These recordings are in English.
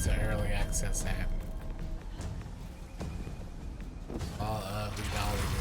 to early access that. All of the dollar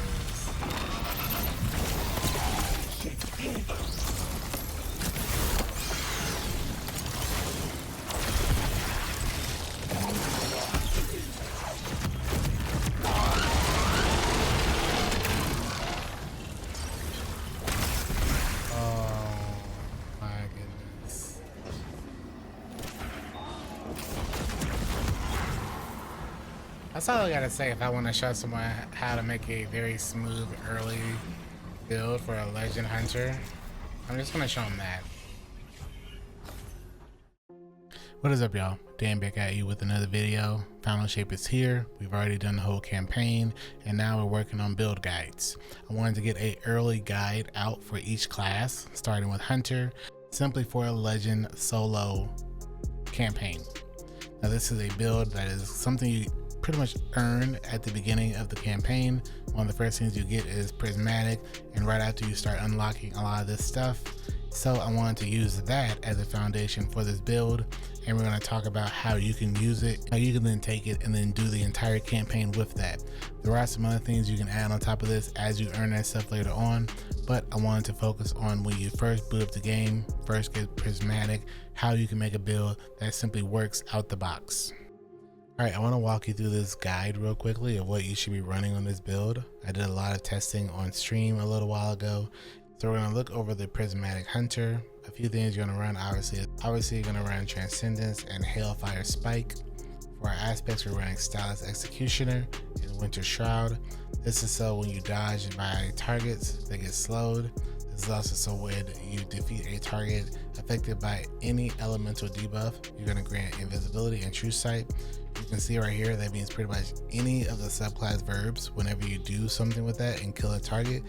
That's all I gotta say if I want to show someone how to make a very smooth early build for a legend hunter. I'm just gonna show them that. What is up, y'all? Dan back at you with another video. Final Shape is here. We've already done the whole campaign and now we're working on build guides. I wanted to get an early guide out for each class, starting with Hunter, simply for a legend solo campaign. Now this is a build that is something you pretty much earn at the beginning of the campaign. One of the first things you get is Prismatic, and right after you start unlocking a lot of this stuff. So I wanted to use that as a foundation for this build, and we're going to talk about how you can use it, how you can then take it and then do the entire campaign with that. There are some other things you can add on top of this as you earn that stuff later on, but I wanted to focus on when you first boot up the game, first get Prismatic, how you can make a build that simply works out the box. Alright, I want to walk you through this guide real quickly of what you should be running on this build. I did a lot of testing on stream a little while ago. So we're going to look over the Prismatic Hunter. A few things you're going to run, obviously you're going to run Transcendence and Hailfire Spike. For our aspects, we're running Stylus Executioner and Winter Shroud. This is so when you dodge by targets, they get slowed. This is also so when you defeat a target affected by any elemental debuff, you're going to grant invisibility and true sight. You can see right here, that means pretty much any of the subclass verbs, whenever you do something with that and kill a target,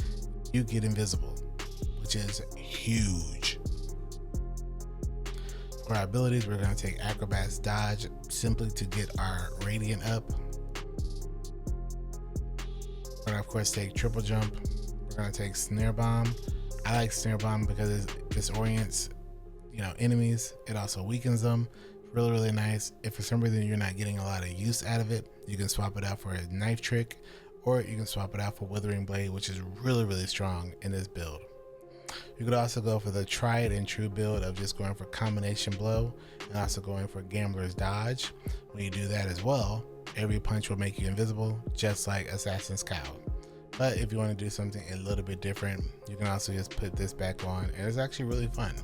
you get invisible, which is huge. For our abilities, we're going to take Acrobat's Dodge simply to get our Radiant up. We're going to, of course, take Triple Jump. We're going to take Snare Bomb. I like Snare Bomb because it disorients, enemies. It also weakens them. Really nice. If for some reason you're not getting a lot of use out of it, you can swap it out for a Knife Trick, or you can swap it out for Withering Blade, which is really strong in this build. You could also go for the tried and true build of just going for Combination Blow and also going for Gambler's Dodge. When you do that as well, every punch will make you invisible, just like Assassin's Cowl. But if you want to do something a little bit different, you can also just put this back on, and it's actually really fun.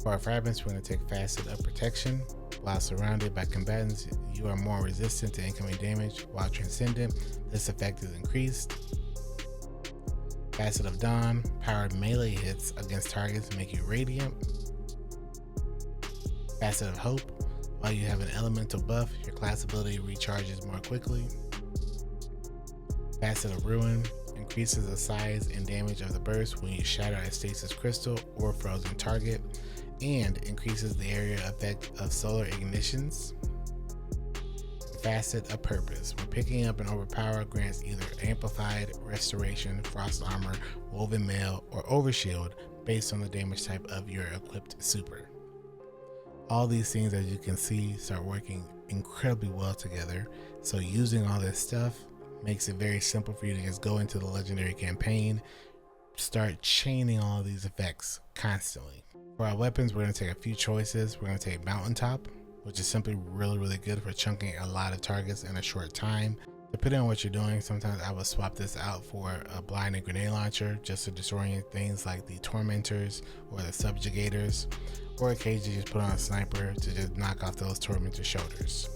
For our fragments, we're going to take Facet of Protection. While surrounded by combatants, you are more resistant to incoming damage. While Transcendent, this effect is increased. Facet of Dawn, powered melee hits against targets make you radiant. Facet of Hope, while you have an elemental buff, your class ability recharges more quickly. Facet of Ruin, increases the size and damage of the burst when you shatter a stasis crystal or frozen target, and increases the area effect of solar ignitions. Facet of Purpose, when picking up an overpower, grants either Amplified, Restoration, Frost Armor, Woven Mail, or Overshield based on the damage type of your equipped super. All these things, as you can see, start working incredibly well together. So using all this stuff makes it very simple for you to just go into the legendary campaign, start chaining all of these effects constantly. For our weapons, we're going to take a few choices. We're going to take Mountaintop, which is simply really good for chunking a lot of targets in a short time. Depending on what you're doing, sometimes I will swap this out for a blinding grenade launcher just to disorient things like the Tormentors or the Subjugators, or occasionally just put on a sniper to just knock off those Tormentor shoulders.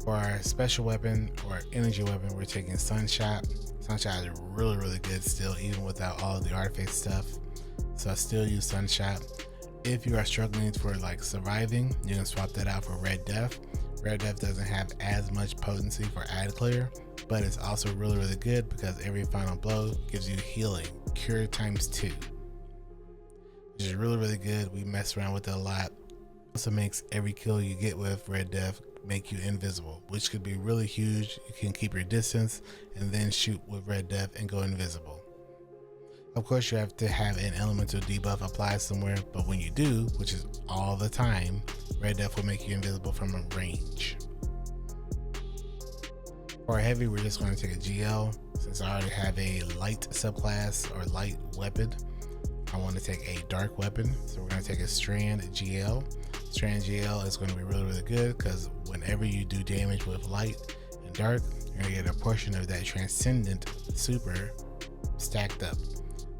For our special weapon or energy weapon, we're taking Sunshot. Sunshot is really good still, even without all of the artifact stuff. So I still use Sunshot. If you are struggling for like surviving, you can swap that out for Red Death. Red Death doesn't have as much potency for ad clear, but it's also really good because every final blow gives you healing, cure ×2, which is really good. We mess around with it a lot. Also makes every kill you get with Red Death make you invisible, which could be really huge. You can keep your distance and then shoot with Red Death and go invisible. Of course, you have to have an elemental debuff applied somewhere, but when you do, which is all the time. Red Death will make you invisible from a range. For a heavy, we're just going to take a GL. Since I already have a light subclass or light weapon, I want to take a dark weapon. So we're going to take a Strand GL. Strand GL is going to be really good because whenever you do damage with light and dark, you're going to get a portion of that Transcendent super stacked up.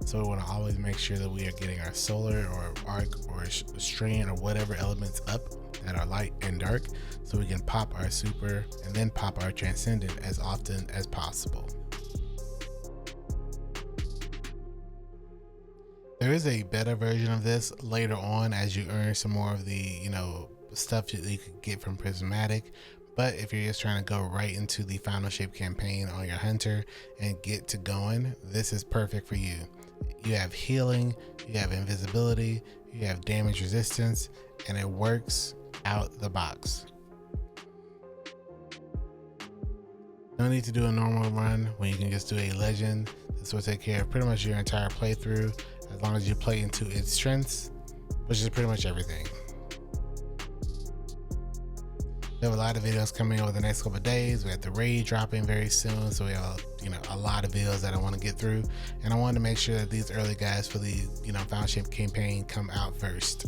So we want to always make sure that we are getting our solar or arc or strand or whatever elements up that are light and dark, so we can pop our super and then pop our transcendent as often as possible. There is a better version of this later on as you earn some more of the, stuff that you could get from Prismatic. But if you're just trying to go right into the Final Shape campaign on your hunter and get to going, this is perfect for you. You have healing, you have invisibility, you have damage resistance, and it works out the box. No need to do a normal run when you can just do a legend. This will take care of pretty much your entire playthrough as long as you play into its strengths, which is pretty much everything. We have a lot of videos coming over the next couple of days. We have the raid dropping very soon, so we have a lot of videos that I want to get through, and I wanted to make sure that these early guides for the Final Shape campaign come out first.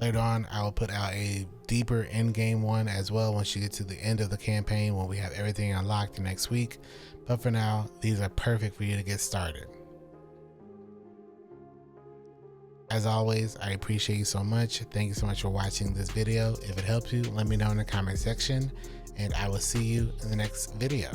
Later on, I will put out a deeper end game one as well once you get to the end of the campaign when we have everything unlocked next week. But for now, these are perfect for you to get started. As always, I appreciate you so much. Thank you so much for watching this video. If it helped you, let me know in the comment section, and I will see you in the next video.